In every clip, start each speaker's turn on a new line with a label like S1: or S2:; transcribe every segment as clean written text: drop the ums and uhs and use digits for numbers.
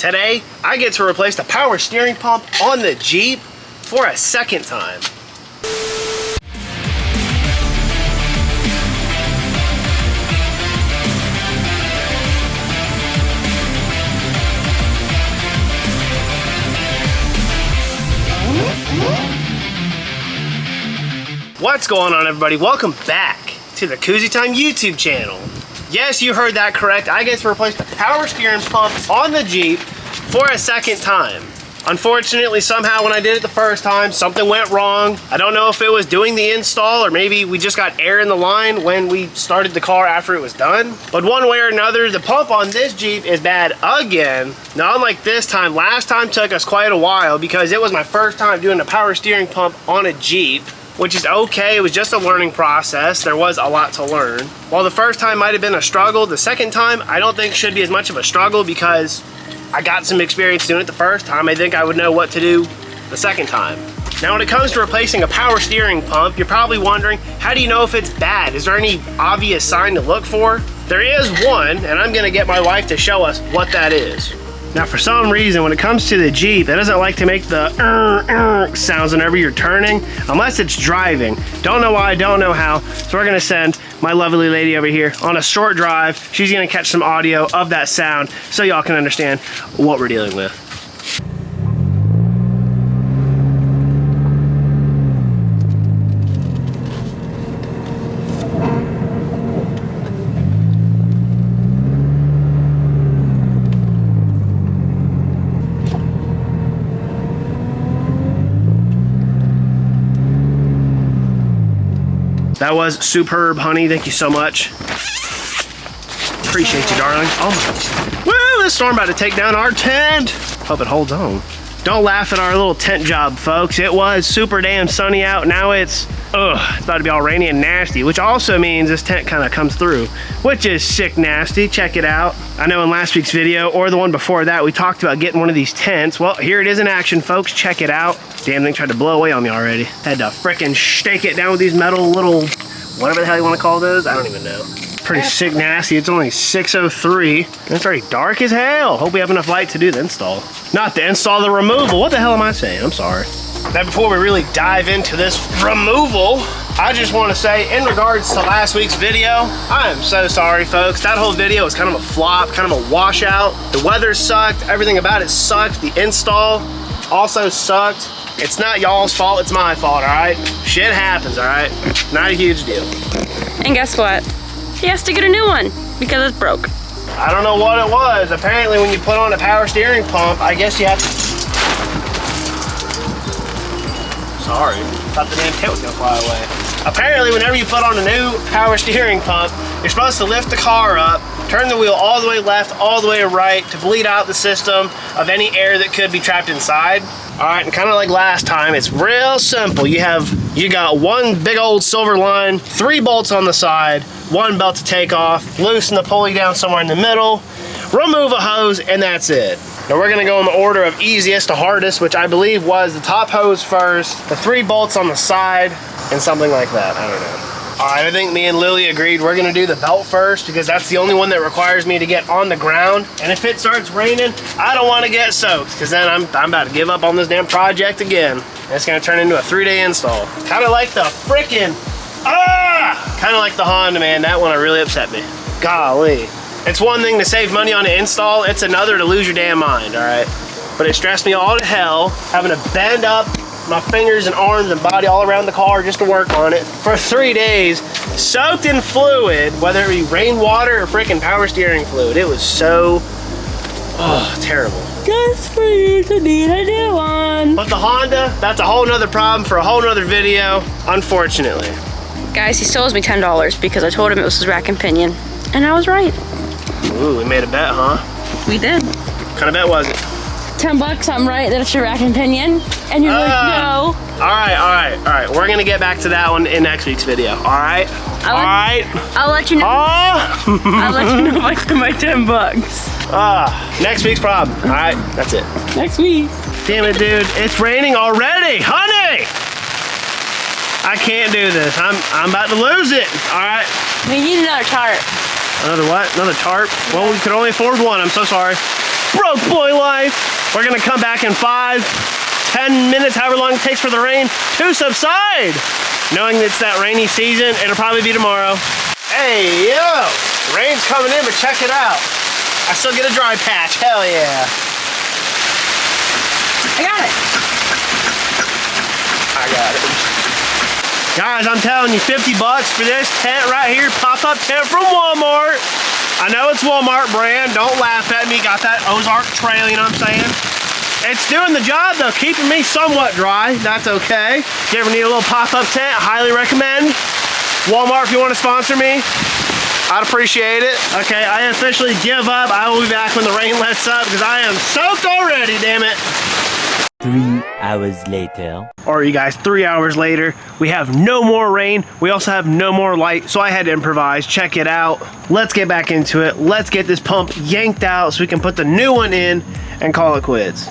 S1: Today, I get to replace the power steering pump on the Jeep for a second time. What's going on, everybody? Welcome back to the Koozie Time YouTube channel. Yes, you heard that correct. I get to replace the power steering pump on the Jeep for a second time. Unfortunately, somehow when I did it the first time, something went wrong. I don't know if it was doing the install or maybe we just got air in the line when we started the car after it was done. But one way or another, the pump on this Jeep is bad again. Now, unlike this time, last time took us quite a while because it was my first time doing a power steering pump on a Jeep, which is okay. It was just a learning process. There was a lot to learn. While the first time might have been a struggle, the second time I don't think should be as much of a struggle because I got some experience doing it the first time. I think I would know what to do the second time. Now, when it comes to replacing a power steering pump, you're probably wondering, how do you know if it's bad? Is there any obvious sign to look for? There is one, and I'm gonna get my wife to show us what that is. Now, for some reason, when it comes to the Jeep, it doesn't like to make the sounds whenever you're turning, unless it's driving. Don't know why, don't know how. So we're gonna send my lovely lady over here on a short drive. She's gonna catch some audio of that sound so y'all can understand what we're dealing with. That was superb, honey. Thank you so much. Appreciate you, darling. Oh my. Woo, this storm about to take down our tent. Hope it holds on. Don't laugh at our little tent job, folks. It was super damn sunny out. Now it's about to be all rainy and nasty, which also means this tent kind of comes through, which is sick nasty. Check it out. I know in last week's video, or the one before that, we talked about getting one of these tents. Well, here it is in action, folks. Check it out. Damn thing tried to blow away on me already. Had to frickin' stake it down with these metal little, whatever the hell you want to call those. I don't even know. Pretty sick nasty. It's only 6:03. It's already dark as hell. Hope we have enough light to do the install. Not the install, the removal. What the hell am I saying? I'm sorry. Now, before we really dive into this removal, I just want to say, in regards to last week's video, I am so sorry, folks. That whole video was kind of a flop, kind of a washout. The weather sucked. Everything about it sucked. The install also sucked. It's not y'all's fault. It's my fault, all right? Shit happens, all right? Not a huge deal.
S2: And guess what? He has to get a new one because it's broke.
S1: I don't know what it was. Apparently, when you put on a power steering pump, I guess you have to... Sorry, thought the damn tent was gonna fly away. Apparently, whenever you put on a new power steering pump, you're supposed to lift the car up, turn the wheel all the way left, all the way right to bleed out the system of any air that could be trapped inside. All right, and kind of like last time, it's real simple. You got one big old silver line, 3 bolts on the side, 1 belt to take off, loosen the pulley down somewhere in the middle, remove a hose, and that's it. Now we're gonna go in the order of easiest to hardest, which I believe was the top hose first, the 3 bolts on the side, and something like that, I don't know. All right, I think me and Lily agreed we're gonna do the belt first because that's the only one that requires me to get on the ground. And if it starts raining, I don't wanna get soaked because then I'm about to give up on this damn project again. And it's gonna turn into a 3-day install. Kinda like the frickin', kinda like the Honda, man. That one really upset me. Golly. It's one thing to save money on an install, it's another to lose your damn mind, all right? But it stressed me all to hell having to bend up my fingers and arms and body all around the car just to work on it for 3 days, soaked in fluid, whether it be rainwater or freaking power steering fluid. It was so, terrible.
S2: Just for you to need a new one.
S1: But the Honda, that's a whole nother problem for a whole nother video, unfortunately.
S2: Guys, he still owes me $10 because I told him it was his rack and pinion. And I was right.
S1: Ooh, we made a bet, huh?
S2: We did.
S1: What kind of bet was it?
S2: $10, I'm right that it's your rack and pinion. And you're like, no.
S1: All right. We're gonna get back to that one in next week's video, all right?
S2: I'll let you know. I'll let you know if I get my $10.
S1: Next week's problem, all right? That's it.
S2: Next week.
S1: Damn it, dude. It's raining already, honey! I can't do this. I'm about to lose it, all right?
S2: We need another tarp.
S1: Another what? Another tarp? Well, we could only afford one. I'm so sorry. broke boy life. We're gonna come back in 5, 10 minutes, however long it takes for the rain to subside. Knowing it's that rainy season, it'll probably be tomorrow. Hey, yo, rain's coming in, but check it out. I still get a dry patch, hell yeah.
S2: I got it.
S1: I got it. Guys, I'm telling you, 50 bucks for this tent right here, pop-up tent from Walmart. I know it's Walmart brand, don't laugh at me, got that Ozark trail, you know what I'm saying? It's doing the job though, keeping me somewhat dry, that's okay. If you ever need a little pop-up tent, highly recommend. Walmart, if you want to sponsor me, I'd appreciate it. Okay, I officially give up. I will be back when the rain lets up because I am soaked already, damn it.
S3: 3 hours later.
S1: All right, you guys, 3 hours later, we have no more rain. We also have no more light, so I had to improvise. Check it out. Let's get back into it. Let's get this pump yanked out so we can put the new one in and call it quits.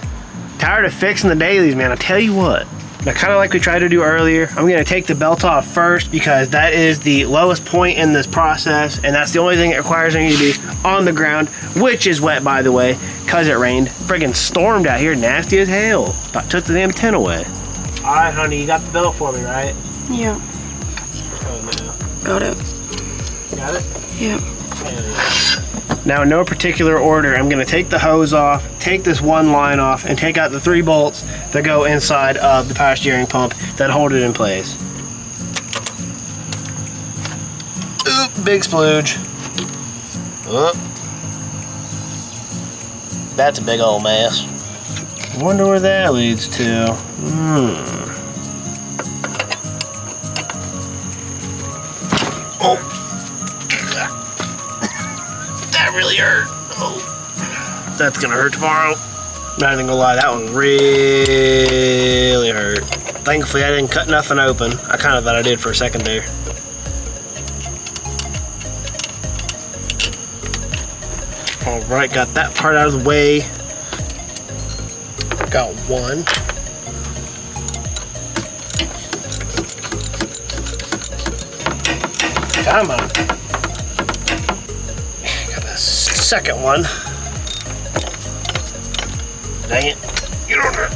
S1: Tired of fixing the dailies, man. I tell you what. Now, kind of like we tried to do earlier, I'm gonna take the belt off first because that is the lowest point in this process, and that's the only thing it requires me to be on the ground, which is wet, by the way, because it rained. Friggin' stormed out here, nasty as hell. About took the damn tent away. All right, honey, you got the belt for me, right?
S2: Yeah.
S1: Oh, no.
S2: Got it.
S1: Got it?
S2: Yeah.
S1: Now, in no particular order, I'm gonna take the hose off, take this one line off, and take out the 3 bolts that go inside of the power steering pump that hold it in place. Oop, big splooge. Oop. That's a big old mess. Wonder where that leads to. Oh. That really hurt. Oh. That's gonna hurt tomorrow. Not even gonna lie, that one really hurt. Thankfully I didn't cut nothing open. I kind of thought I did for a second there. All right, got that part out of the way. Got one. Come on. Got the second one. Dang it. Get on there.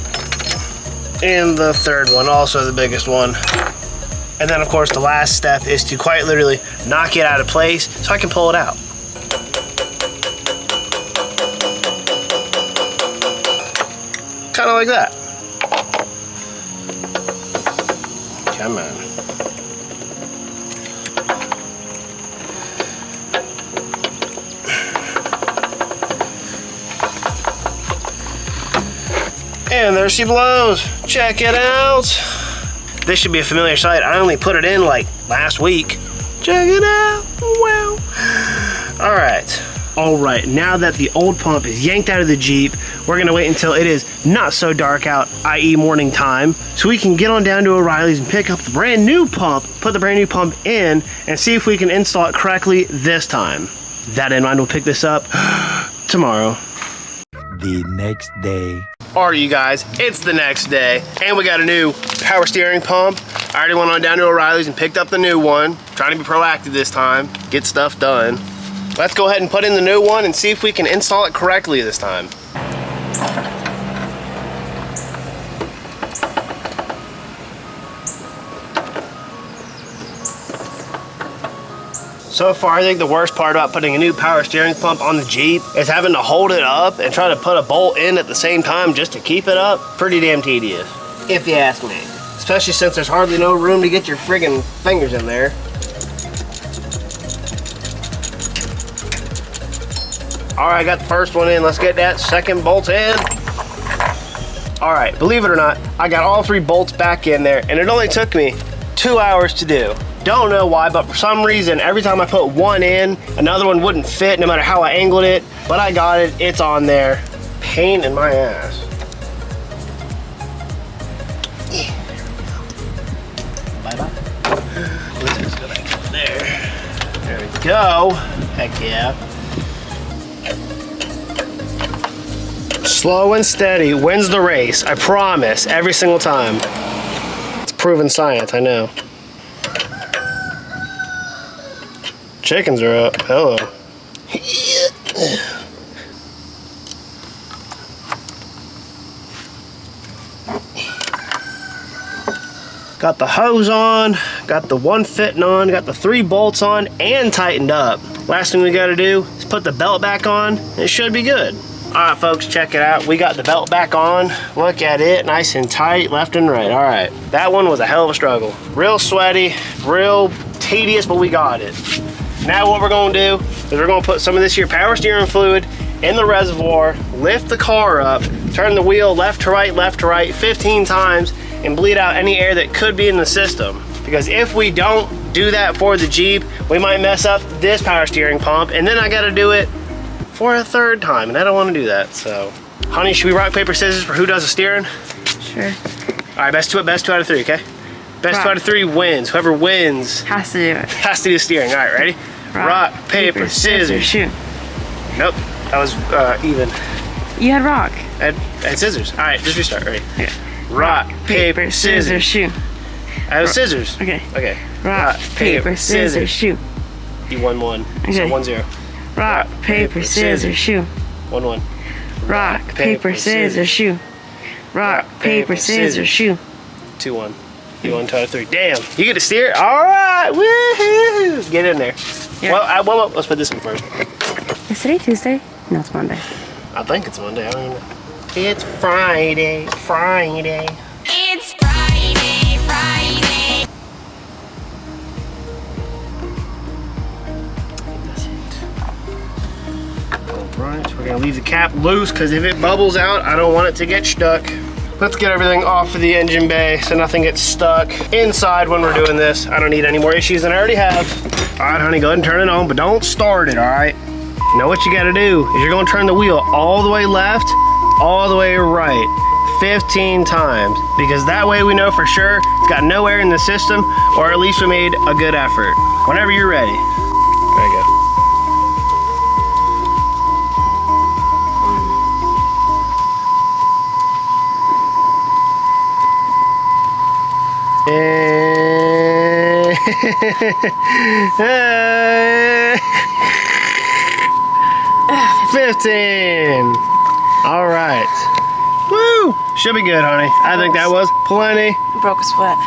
S1: And the third one, also the biggest one. And then of course the last step is to quite literally knock it out of place so I can pull it out. Kind of like that. Come on. And there she blows. Check it out. This should be a familiar sight. I only put it in like last week. Check it out. Wow. All right. All right, now that the old pump is yanked out of the Jeep, we're gonna wait until it is not so dark out, i.e. morning time, so we can get on down to O'Reilly's and pick up the brand new pump, put the brand new pump in, and see if we can install it correctly this time. That in mind, we'll pick this up tomorrow.
S3: The next day.
S1: All right, you guys, it's the next day, and we got a new power steering pump. I already went on down to O'Reilly's and picked up the new one. Trying to be proactive this time, get stuff done. Let's go ahead and put in the new one and see if we can install it correctly this time. So far, I think the worst part about putting a new power steering pump on the Jeep is having to hold it up and try to put a bolt in at the same time just to keep it up. Pretty damn tedious, if you ask me. Especially since there's hardly no room to get your friggin' fingers in there. All right, I got the first one in. Let's get that second bolt in. All right, believe it or not, I got all 3 bolts back in there, and it only took me 2 hours to do. Don't know why, but for some reason, every time I put one in, another one wouldn't fit no matter how I angled it, but I got it, it's on there. Pain in my ass. Bye-bye. Let's just go back up there. There we go. Heck yeah. Slow and steady wins the race, I promise, every single time. It's proven science, I know. Chickens are up, hello. got the hose on, got the one fitting on, got the 3 bolts on and tightened up. Last thing we gotta do is put the belt back on, and it should be good. All right, folks, check it out. We got the belt back on. Look at it, nice and tight, left and right. All right, that one was a hell of a struggle. Real sweaty, real tedious, but we got it. Now what we're gonna do is we're gonna put some of this here power steering fluid in the reservoir, lift the car up, turn the wheel left to right 15 times, and bleed out any air that could be in the system. Because if we don't do that for the Jeep, we might mess up this power steering pump, and then I gotta do it for a 3rd time, and I don't wanna do that, so. Honey, should we rock, paper, scissors for who does the steering?
S2: Sure.
S1: All right, best 2 out of 3, okay? Best 2 out of 3 wins. Whoever wins
S2: Has to do it.
S1: has to do steering. All right, ready? Rock, paper, scissors.
S2: Shoot.
S1: Nope, that was even.
S2: You had rock.
S1: I had scissors. All right, just restart. Ready?
S2: Okay.
S1: Rock, paper, scissors.
S2: shoot.
S1: I have scissors.
S2: Okay.
S1: Okay.
S2: Rock, paper, scissors, shoot.
S1: You won 1.
S2: Okay.
S1: So 1-0.
S2: Rock, paper, scissors, shoot.
S1: 1-1.
S2: Rock, paper, scissors, shoot. Rock, paper, scissors, shoot.
S1: 2-1. You won 2 out of 3. Damn, you get to steer? All right, woohoo! Get in there.
S2: Yeah.
S1: Well, let's put this in first.
S2: Is today Tuesday? No, it's Monday.
S1: I think it's Monday. I don't even know. It's Friday.
S4: It's Friday.
S1: That's it. Alright, we're gonna leave the cap loose because if it bubbles out, I don't want it to get stuck. Let's get everything off of the engine bay so nothing gets stuck inside when we're doing this. I don't need any more issues than I already have. Alright, honey, go ahead and turn it on, but don't start it, alright? You know what you gotta do is you're gonna turn the wheel all the way left, all the way right, 15 times, because that way we know for sure it's got no air in the system, or at least we made a good effort. Whenever you're ready. There you go. And 15. All right. Woo! Should be good, honey. I think that was plenty.
S2: Broke a sweat.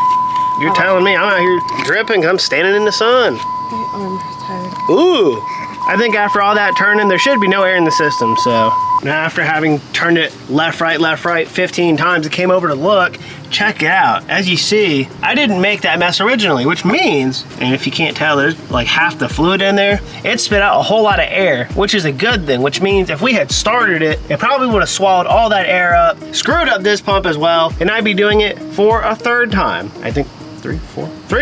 S1: You're telling me I'm out here dripping. I'm standing in the sun.
S2: I'm tired.
S1: Ooh! I think after all that turning, there should be no air in the system, so. Now after having turned it left, right 15 times, it came over to look. Check it out. As you see, I didn't make that mess originally, which means, and if you can't tell, there's like half the fluid in there. It spit out a whole lot of air, which is a good thing, which means if we had started it, it probably would have swallowed all that air up, screwed up this pump as well, and I'd be doing it for a 3rd time. I think 3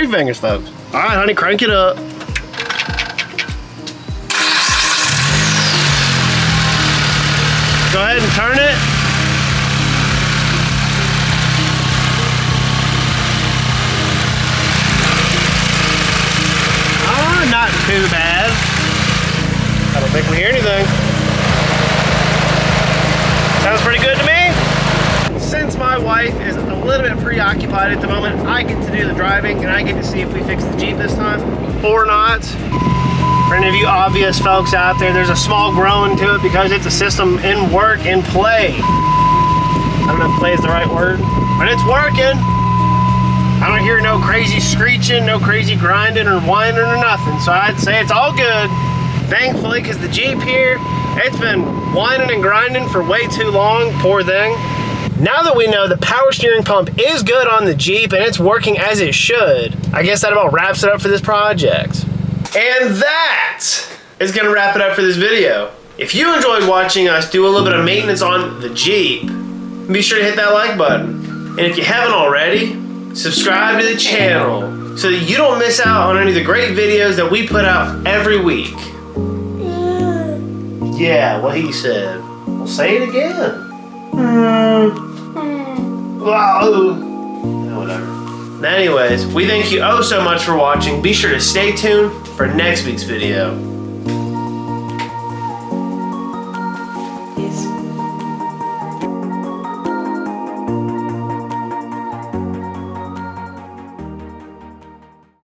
S1: fingers, folks. All right, honey, crank it up. Go ahead and turn it. Not too bad. I don't think we hear anything. Sounds pretty good to me. Since my wife is a little bit preoccupied at the moment, I get to do the driving and I get to see if we fix the Jeep this time or not. For any of you obvious folks out there, there's a small groan to it because it's a system in work, in play. I don't know if play is the right word, but it's working. I don't hear no crazy screeching, no crazy grinding or whining or nothing, so I'd say it's all good. Thankfully, because the Jeep here, it's been whining and grinding for way too long, poor thing. Now that we know the power steering pump is good on the Jeep and it's working as it should, I guess that about wraps it up for this project. And that is gonna wrap it up for this video. If you enjoyed watching us do a little bit of maintenance on the Jeep, be sure to hit that like button. And if you haven't already, subscribe to the channel so that you don't miss out on any of the great videos that we put out every week. Yeah, what he said. We'll say it again. Whatever. Anyways, we thank you oh so much for watching. Be sure to stay tuned for next week's video.